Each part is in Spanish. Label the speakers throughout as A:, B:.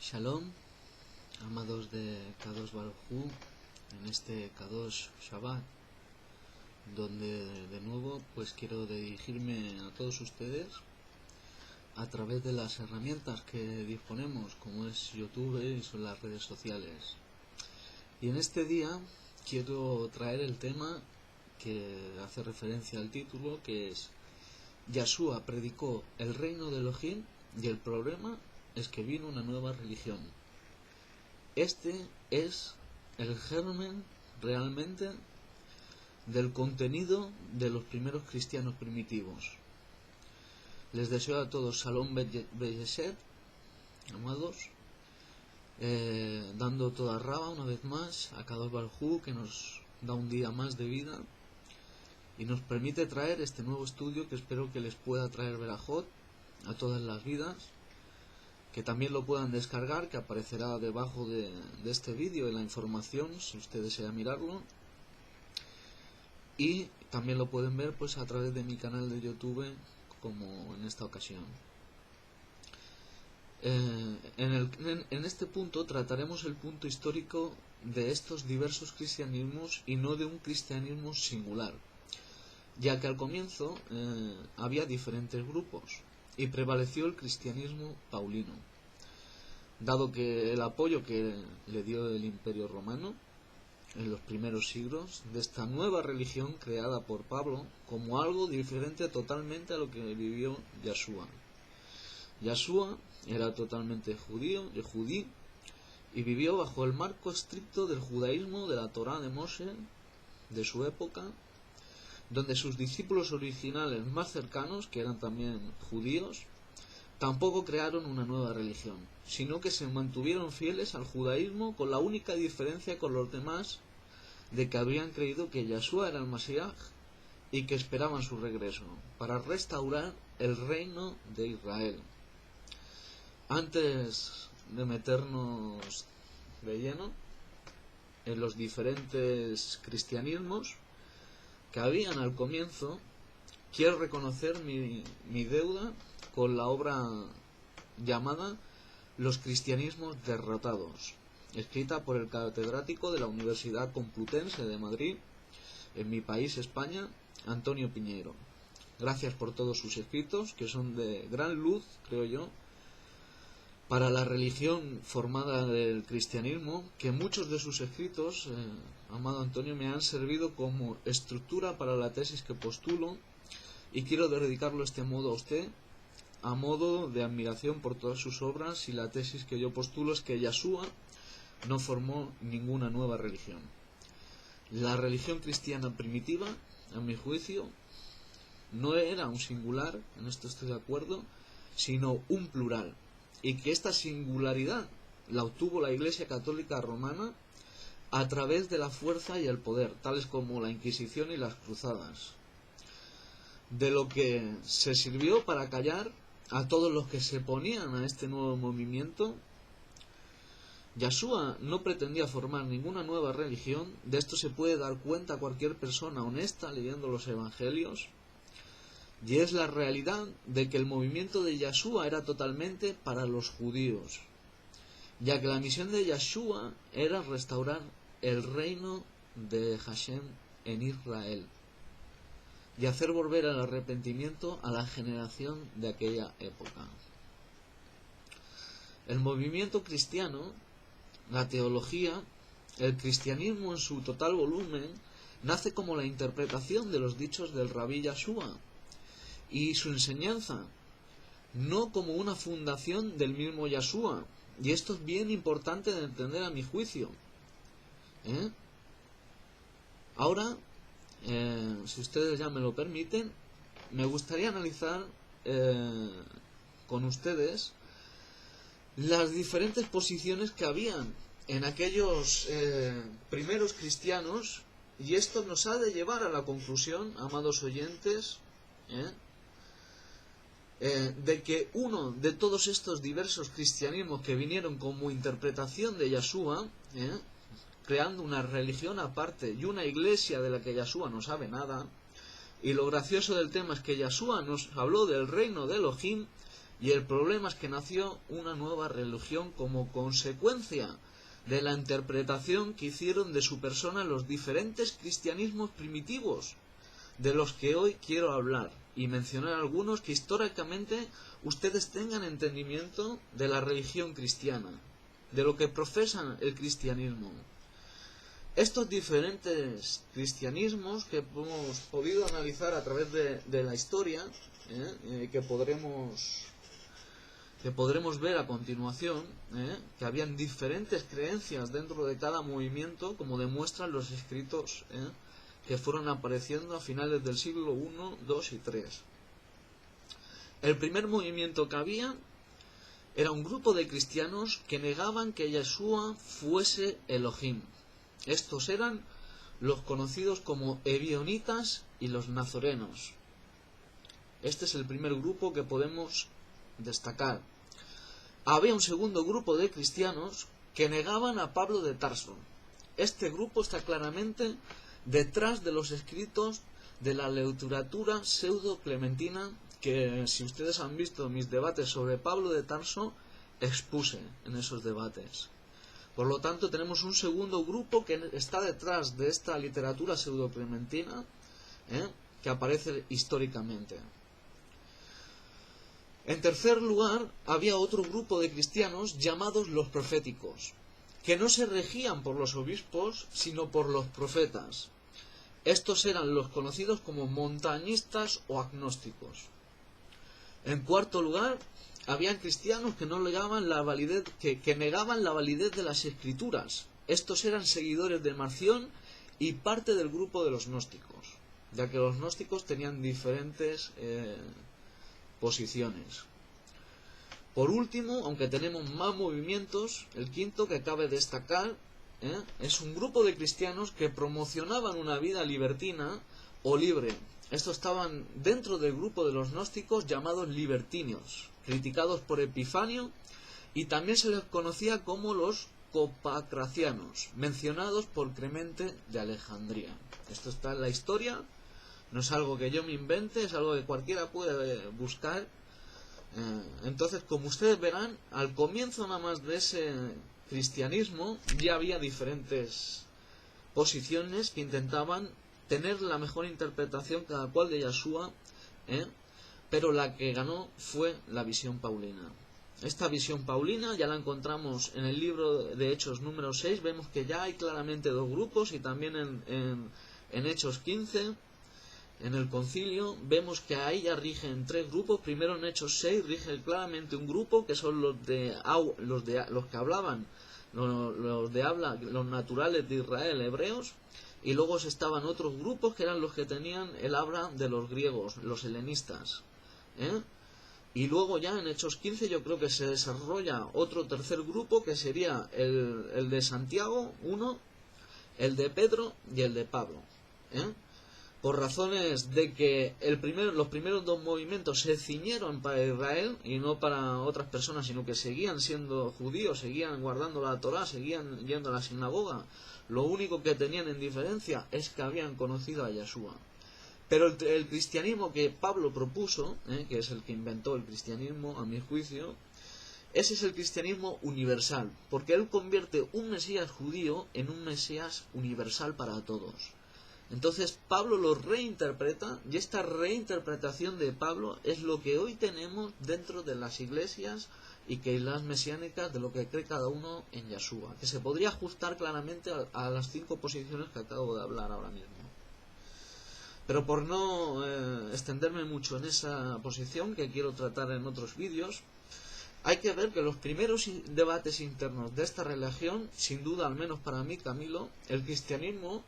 A: Shalom, amados de Kadosh Baruj Hu, en este Kadosh Shabbat, donde de nuevo pues quiero dirigirme a todos ustedes a través de las herramientas que disponemos, como es YouTube y son las redes sociales. Y en este día quiero traer el tema que hace referencia al título, que es Yahshua predicó el reino de Elohim y el problema es que vino una nueva religión. Este es el germen realmente del contenido de los primeros cristianos primitivos. Les deseo a todos Shalom Beyeshet, amados, dando toda raba una vez más a Kadosh Baruj Hu, que nos da un día más de vida y nos permite traer este nuevo estudio que espero que les pueda traer Berajot a todas las vidas, que también lo puedan descargar, que aparecerá debajo de este vídeo en la información si usted desea mirarlo, y también lo pueden ver pues a través de mi canal de YouTube, como en esta ocasión. En este punto trataremos el punto histórico de estos diversos cristianismos y no de un cristianismo singular, ya que al comienzo había diferentes grupos y prevaleció el cristianismo paulino, dado que el apoyo que le dio el Imperio Romano en los primeros siglos de esta nueva religión creada por Pablo como algo diferente totalmente a lo que vivió Yahshua. Yahshua era totalmente judí y vivió bajo el marco estricto del judaísmo de la Torá de Moshe de su época, donde sus discípulos originales más cercanos, que eran también judíos, tampoco crearon una nueva religión, sino que se mantuvieron fieles al judaísmo, con la única diferencia con los demás de que habrían creído que Yahshua era el Mashiach y que esperaban su regreso para restaurar el reino de Israel. Antes de meternos de lleno en los diferentes cristianismos que habían al comienzo, quiero reconocer mi deuda con la obra llamada Los cristianismos derrotados, escrita por el catedrático de la Universidad Complutense de Madrid, en mi país, España, Antonio Piñeiro. Gracias por todos sus escritos, que son de gran luz, creo yo, para la religión formada del cristianismo, que muchos de sus escritos, amado Antonio, me han servido como estructura para la tesis que postulo, y quiero dedicarlo de este modo a usted, a modo de admiración por todas sus obras, y la tesis que yo postulo es que Yahshua no formó ninguna nueva religión. La religión cristiana primitiva, a mi juicio, no era un singular, en esto estoy de acuerdo, sino un plural, y que esta singularidad la obtuvo la Iglesia Católica Romana a través de la fuerza y el poder, tales como la Inquisición y las Cruzadas, de lo que se sirvió para callar a todos los que se oponían a este nuevo movimiento. Yahshua no pretendía formar ninguna nueva religión, de esto se puede dar cuenta cualquier persona honesta leyendo los evangelios, y es la realidad de que el movimiento de Yahshua era totalmente para los judíos, ya que la misión de Yahshua era restaurar el reino de Hashem en Israel y hacer volver al arrepentimiento a la generación de aquella época. El movimiento cristiano, la teología, el cristianismo en su total volumen, nace como la interpretación de los dichos del Rabí Yahshua y su enseñanza, no como una fundación del mismo Yahshua. Y esto es bien importante de entender, a mi juicio. Ahora, si ustedes ya me lo permiten, me gustaría analizar con ustedes las diferentes posiciones que habían en aquellos primeros cristianos, y esto nos ha de llevar a la conclusión, amados oyentes, de que uno de todos estos diversos cristianismos que vinieron como interpretación de Yahshua, creando una religión aparte y una iglesia de la que Yahshua no sabe nada, y lo gracioso del tema es que Yahshua nos habló del reino de Elohim Y el problema es que nació una nueva religión como consecuencia de la interpretación que hicieron de su persona los diferentes cristianismos primitivos, de los que hoy quiero hablar, y mencionar algunos que históricamente ustedes tengan entendimiento de la religión cristiana, de lo que profesan el cristianismo. Estos diferentes cristianismos que hemos podido analizar a través de la historia, que podremos ver a continuación, que habían diferentes creencias dentro de cada movimiento, como demuestran los escritos que fueron apareciendo a finales del siglo I, II y III. El primer movimiento que había era un grupo de cristianos que negaban que Yeshua fuese Elohim. Estos eran los conocidos como ebionitas y los nazorenos. Este es el primer grupo que podemos destacar. Había un segundo grupo de cristianos que negaban a Pablo de Tarso. Este grupo está claramente detrás de los escritos de la literatura pseudo-clementina que, si ustedes han visto mis debates sobre Pablo de Tarso, expuse en esos debates. Por lo tanto, tenemos un segundo grupo que está detrás de esta literatura pseudo-clementina que aparece históricamente. En tercer lugar, había otro grupo de cristianos llamados los proféticos, que no se regían por los obispos, sino por los profetas. Estos eran los conocidos como montañistas o agnósticos. En cuarto lugar, habían cristianos que negaban la validez de las escrituras. Estos eran seguidores de Marción y parte del grupo de los gnósticos, ya que los gnósticos tenían diferentes posiciones. Por último, aunque tenemos más movimientos, el quinto que cabe destacar es un grupo de cristianos que promocionaban una vida libertina o libre. Estos estaban dentro del grupo de los gnósticos llamados libertinios, criticados por Epifanio, y también se les conocía como los copacracianos, mencionados por Clemente de Alejandría. Esto está en la historia, no es algo que yo me invente, es algo que cualquiera puede buscar. Entonces, como ustedes verán, al comienzo nada más de ese cristianismo ya había diferentes posiciones que intentaban tener la mejor interpretación cada cual de Yeshua, pero la que ganó fue la visión paulina. Esta visión paulina ya la encontramos en el libro de Hechos número 6, vemos que ya hay claramente dos grupos, y también en Hechos 15, en el concilio, vemos que ahí ya rigen tres grupos. Primero en Hechos 6 rige claramente un grupo, que son los que hablaban, los naturales de Israel, hebreos, y luego estaban otros grupos que eran los que tenían el habla de los griegos, los helenistas. Y luego ya en Hechos 15 yo creo que se desarrolla otro tercer grupo, que sería el de Santiago, uno, el de Pedro y el de Pablo. Por razones de que los primeros dos movimientos se ciñeron para Israel y no para otras personas, sino que seguían siendo judíos, seguían guardando la Torá, seguían yendo a la sinagoga. Lo único que tenían en diferencia es que habían conocido a Yeshua. Pero el cristianismo que Pablo propuso, que es el que inventó el cristianismo, a mi juicio, ese es el cristianismo universal, porque él convierte un Mesías judío en un Mesías universal para todos. Entonces Pablo lo reinterpreta, y esta reinterpretación de Pablo es lo que hoy tenemos dentro de las iglesias y que las mesiánicas, de lo que cree cada uno en Yeshua, que se podría ajustar claramente a las 5 posiciones que acabo de hablar ahora mismo. Pero por no extenderme mucho en esa posición, que quiero tratar en otros vídeos, hay que ver que los primeros debates internos de esta religión, sin duda, al menos para mí, Camilo, el cristianismo,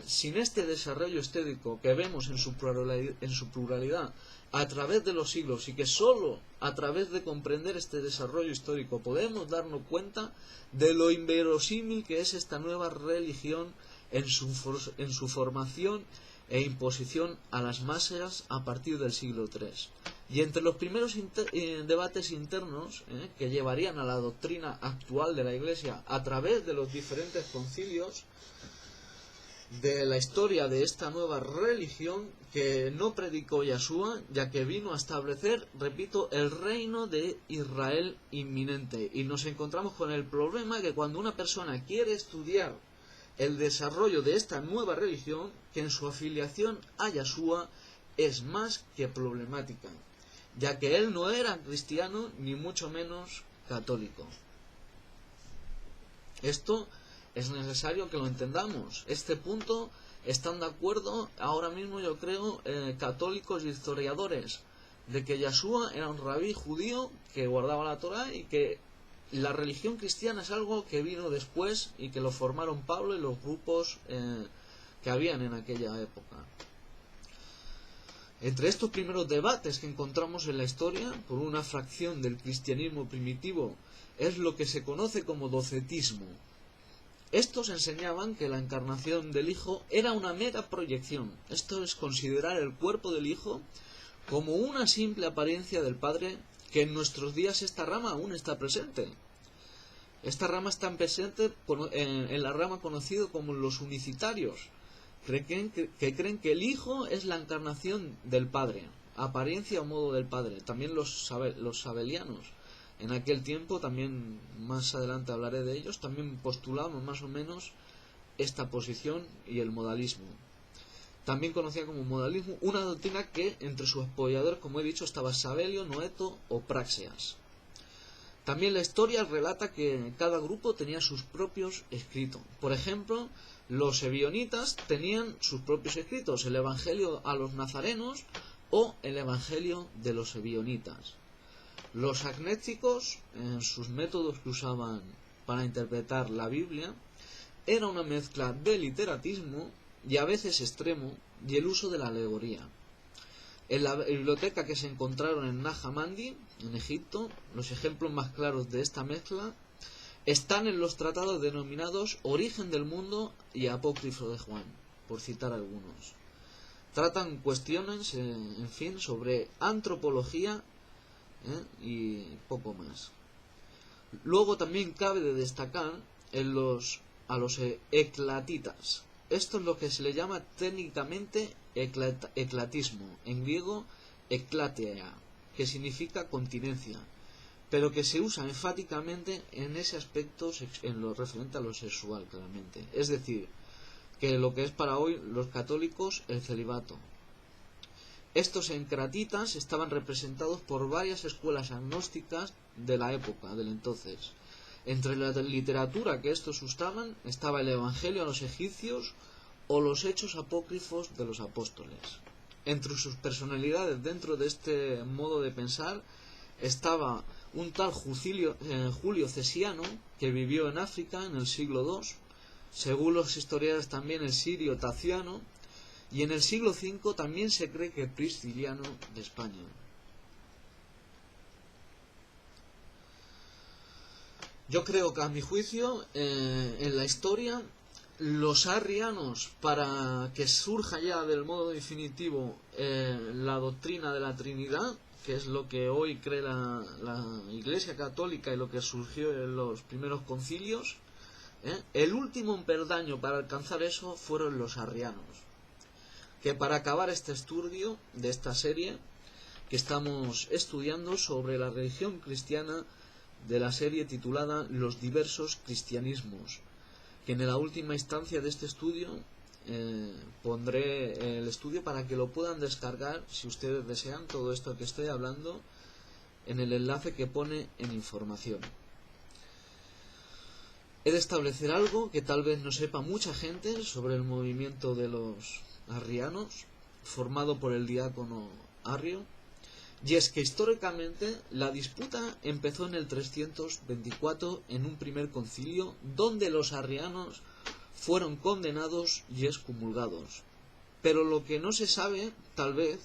A: sin este desarrollo histórico que vemos en su pluralidad a través de los siglos, y que solo a través de comprender este desarrollo histórico podemos darnos cuenta de lo inverosímil que es esta nueva religión en su formación e imposición a las masas a partir del siglo III. Y entre los primeros debates internos que llevarían a la doctrina actual de la Iglesia a través de los diferentes concilios, de la historia de esta nueva religión que no predicó Yeshua, ya que vino a establecer, repito, el reino de Israel inminente. Y nos encontramos con el problema que cuando una persona quiere estudiar el desarrollo de esta nueva religión, que en su afiliación a Yeshua es más que problemática, ya que él no era cristiano ni mucho menos católico. Esto es necesario que lo entendamos. Este punto están de acuerdo ahora mismo, yo creo, católicos y historiadores, de que Yeshua era un rabí judío que guardaba la Torá y que la religión cristiana es algo que vino después y que lo formaron Pablo y los grupos que habían en aquella época. Entre estos primeros debates que encontramos en la historia, por una fracción del cristianismo primitivo, es lo que se conoce como docetismo. Estos enseñaban que la encarnación del Hijo era una mera proyección. Esto es considerar el cuerpo del Hijo como una simple apariencia del Padre, que en nuestros días esta rama aún está presente. Esta rama está presente en la rama conocida como los unicitarios, que creen que el Hijo es la encarnación del Padre, apariencia o modo del Padre. También los sabelianos, en aquel tiempo, también más adelante hablaré de ellos, también postulaban más o menos esta posición y el modalismo. También conocida como modalismo, una doctrina que entre sus apoyadores, como he dicho, estaba Sabelio, Noeto o Praxeas. También la historia relata que cada grupo tenía sus propios escritos. Por ejemplo, los ebionitas tenían sus propios escritos, el Evangelio a los nazarenos o el Evangelio de los ebionitas. Los agnósticos, en sus métodos que usaban para interpretar la Biblia, era una mezcla de literatismo y a veces extremo y el uso de la alegoría. En la biblioteca que se encontraron en Nag Hammadi, en Egipto, los ejemplos más claros de esta mezcla están en los tratados denominados Origen del Mundo y Apócrifo de Juan, por citar algunos. Tratan cuestiones, en fin, sobre antropología y poco más. Luego también cabe de destacar a los eclatitas. Esto es lo que se le llama técnicamente eclatismo, en griego eklateia, que significa continencia, pero que se usa enfáticamente en ese aspecto, en lo referente a lo sexual, claramente. Es decir, que lo que es para hoy los católicos el celibato. Estos encratitas estaban representados por varias escuelas agnósticas de la época, del entonces. Entre la literatura que estos usaban estaba el Evangelio a los egipcios o los hechos apócrifos de los apóstoles. Entre sus personalidades dentro de este modo de pensar estaba un tal Julio Cesiano, que vivió en África en el siglo II, según los historiadores también el sirio Taciano, y en el siglo V también se cree que Prisciliano de España. Yo creo que, a mi juicio, en la historia, los arrianos, para que surja ya del modo definitivo la doctrina de la Trinidad, que es lo que hoy cree la Iglesia Católica y lo que surgió en los primeros concilios, el último peldaño para alcanzar eso fueron los arrianos. Que para acabar este estudio de esta serie que estamos estudiando sobre la religión cristiana, de la serie titulada Los diversos cristianismos, que en la última instancia de este estudio pondré el estudio para que lo puedan descargar, si ustedes desean, todo esto que estoy hablando, en el enlace que pone en información. He de establecer algo que tal vez no sepa mucha gente sobre el movimiento de los arrianos, formado por el diácono Arrio, y es que históricamente la disputa empezó en el 324 en un primer concilio donde los arrianos fueron condenados y excomulgados. Pero lo que no se sabe, tal vez,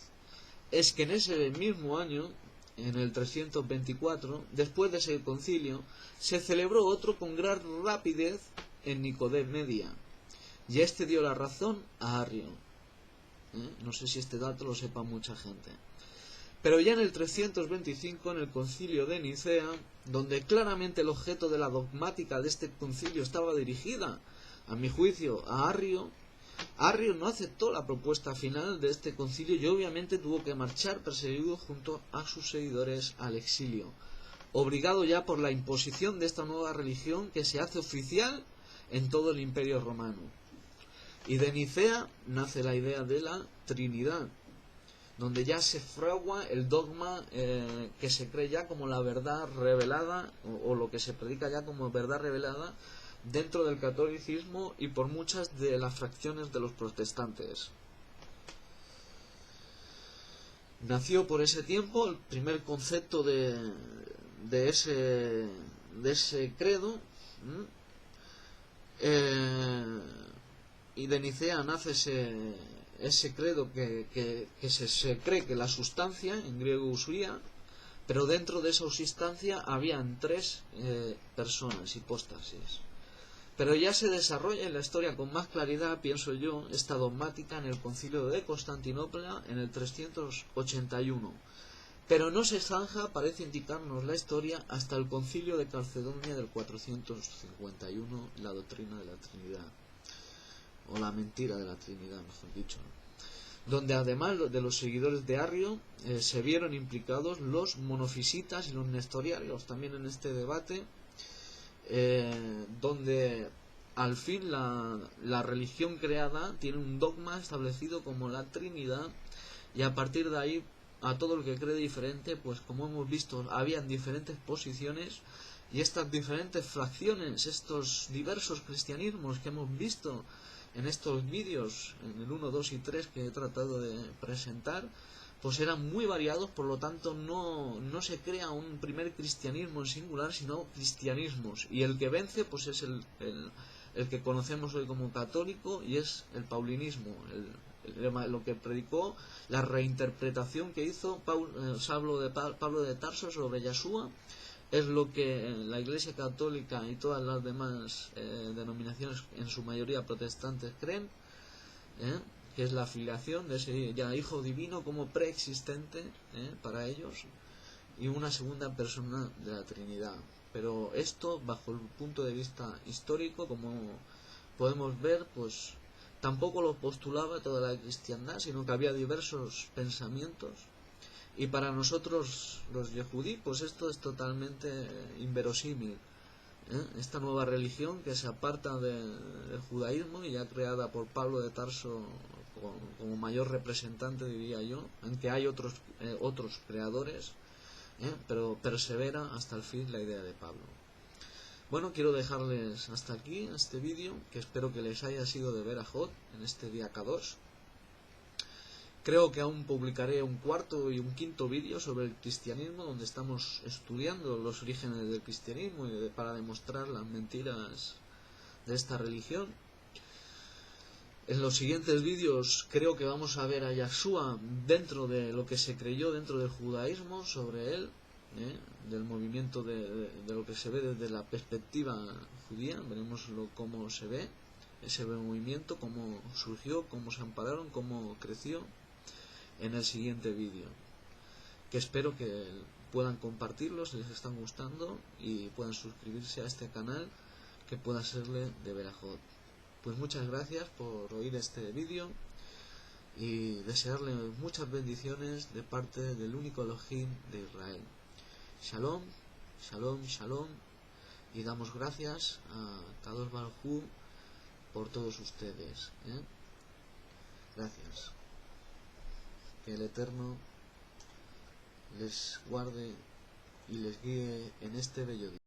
A: es que en ese mismo año, en el 324, después de ese concilio, se celebró otro con gran rapidez en Nicomedia, y este dio la razón a Arrio. No sé si este dato lo sepa mucha gente. Pero ya en el 325, en el concilio de Nicea, donde claramente el objeto de la dogmática de este concilio estaba dirigida, a mi juicio, a Arrio, Arrio no aceptó la propuesta final de este concilio y obviamente tuvo que marchar perseguido junto a sus seguidores al exilio, obligado ya por la imposición de esta nueva religión que se hace oficial en todo el Imperio Romano. Y de Nicea nace la idea de la Trinidad, donde ya se fragua el dogma que se cree ya como la verdad revelada, o lo que se predica ya como verdad revelada dentro del catolicismo y por muchas de las fracciones de los protestantes. Nació por ese tiempo el primer concepto de ese credo, y de Nicea nace ese credo que se cree que la sustancia, en griego usía, pero dentro de esa sustancia habían tres personas, hipóstasis. Pero ya se desarrolla en la historia con más claridad, pienso yo, esta dogmática en el concilio de Constantinopla en el 381. Pero no se zanja, parece indicarnos la historia, hasta el concilio de Calcedonia del 451, la doctrina de la Trinidad, o la mentira de la Trinidad, mejor dicho, donde además de los seguidores de Arrio se vieron implicados los monofisitas y los nestorianos también en este debate, donde al fin la religión creada tiene un dogma establecido como la Trinidad, y a partir de ahí a todo el que cree diferente, pues como hemos visto, habían diferentes posiciones, y estas diferentes fracciones, estos diversos cristianismos que hemos visto en estos vídeos, en el 1, 2 y 3 que he tratado de presentar, pues eran muy variados. Por lo tanto no se crea un primer cristianismo en singular, sino cristianismos, y el que vence pues es el que conocemos hoy como católico, y es el paulinismo, lo que predicó, la reinterpretación que hizo Pablo de Tarso sobre Yeshua, es lo que la Iglesia Católica y todas las demás denominaciones, en su mayoría protestantes, creen, que es la filiación de ese ya Hijo Divino como preexistente para ellos, y una segunda persona de la Trinidad. Pero esto, bajo el punto de vista histórico, como podemos ver, pues tampoco lo postulaba toda la cristiandad, sino que había diversos pensamientos. Y para nosotros los yehudí, pues esto es totalmente inverosímil. Esta nueva religión que se aparta del judaísmo y ya creada por Pablo de Tarso como mayor representante, diría yo, aunque hay otros creadores, pero persevera hasta el fin la idea de Pablo. Bueno, quiero dejarles hasta aquí este vídeo, que espero que les haya sido de verajot en este día K2. Creo que aún publicaré un cuarto y un quinto vídeo sobre el cristianismo, donde estamos estudiando los orígenes del cristianismo para demostrar las mentiras de esta religión. En los siguientes vídeos creo que vamos a ver a Yeshua dentro de lo que se creyó dentro del judaísmo sobre él, del movimiento de lo que se ve desde la perspectiva judía. Veremos cómo se ve ese movimiento, cómo surgió, cómo se ampararon, cómo creció, en el siguiente vídeo, que espero que puedan compartirlo si les están gustando, y puedan suscribirse a este canal, que pueda serle de verajot. Pues muchas gracias por oír este vídeo, y desearle muchas bendiciones de parte del único Elohim de Israel. Shalom, shalom, shalom, y damos gracias a Kadosh Baruj Hu por todos ustedes. Gracias. Que el Eterno les guarde y les guíe en este bello día.